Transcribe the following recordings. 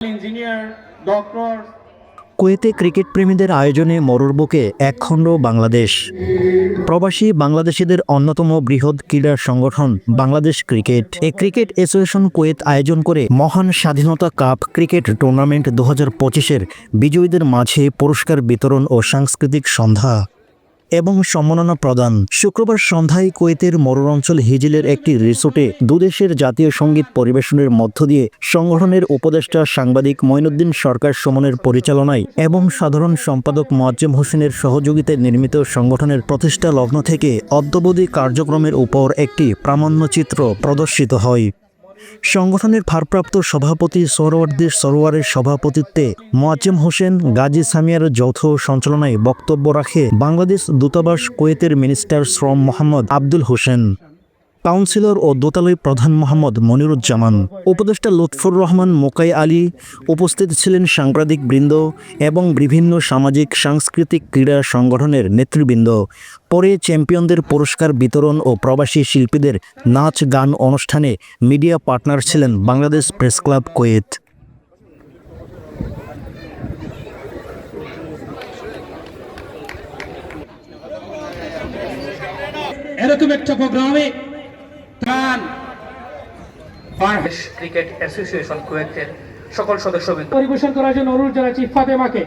Engineer, doctor. কুয়েতে cricket প্রেমীদের আয়োজনে মরুর বুকে একখণ্ড বাংলাদেশ। প্রবাসী বাংলাদেশিদের অন্যতম বৃহৎ ক্রীড়া সংগঠন বাংলাদেশ ক্রিকেট। এই ক্রিকেট অ্যাসোসিয়েশন কুয়েত আয়োজন করে মহান স্বাধীনতা কাপ ক্রিকেট টুর্নামেন্ট 2025-এর বিজয়ীদের মাঝে পুরস্কার বিতরণ ও সাংস্কৃতিক সন্ধ্যা এবং সম্মাননা প্রদান। শুক্রবার সন্ধ্যায় কুয়েতের মরুর অঞ্চল হিজিলের একটি রিসোর্টে দুদেশের জাতীয় সঙ্গীত পরিবেশনের মধ্য দিয়ে সংগঠনের উপদেষ্টা সাংবাদিক মঈনুদ্দিন সরকার সুমনের পরিচালনায় এবং সাধারণ সম্পাদক মোয়াজ্জেম হোসেনের সহযোগিতায় নির্মিত সংগঠনের প্রতিষ্ঠা লগ্ন থেকে অদ্যাবধি কার্যক্রমের উপর একটি প্রামাণ্যচিত্র প্রদর্শিত হয়। সংগঠনের ভারপ্রাপ্ত সভাপতি সোহরাওয়ার্দী সরোয়ারের সভাপতিত্বে মোয়াজ্জেম হোসেন গাজী সামিয়ার যৌথ সঞ্চালনায় বক্তব্য রাখে বাংলাদেশ দূতাবাস কুয়েতের মিনিস্টার শ্রম মোহাম্মদ আব্দুল হোসেন, কাউন্সিলর ও দূতালয় প্রধান মোহাম্মদ মনিরুজ্জামান, উপদেষ্টা লুৎফর রহমান মোকাই আলী। উপস্থিত ছিলেন সাংবাদিক বৃন্দ এবং বিভিন্ন সামাজিক সাংস্কৃতিক ক্রীড়া সংগঠনের নেতৃবৃন্দ। পরে চ্যাম্পিয়নদের পুরস্কার বিতরণ ও প্রবাসী শিল্পীদের নাচ গান অনুষ্ঠানে মিডিয়া পার্টনার ছিলেন বাংলাদেশ প্রেস ক্লাব কুয়েত। এরকম একটা প্রোগ্রামে বাংলাদেশ ক্রিকেট অ্যাসোসিয়েশন কুয়েতের সকল সদস্যবৃন্দ পরিবেশন করার জন্য অনুরোধ জানাচ্ছি ফাতেমাকে।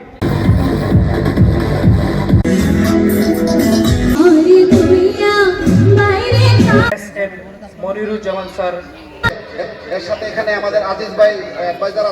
এস এম মনিরুজ্জামান স্যার, এর সাথে এখানে আমাদের আজিজ ভাই যারা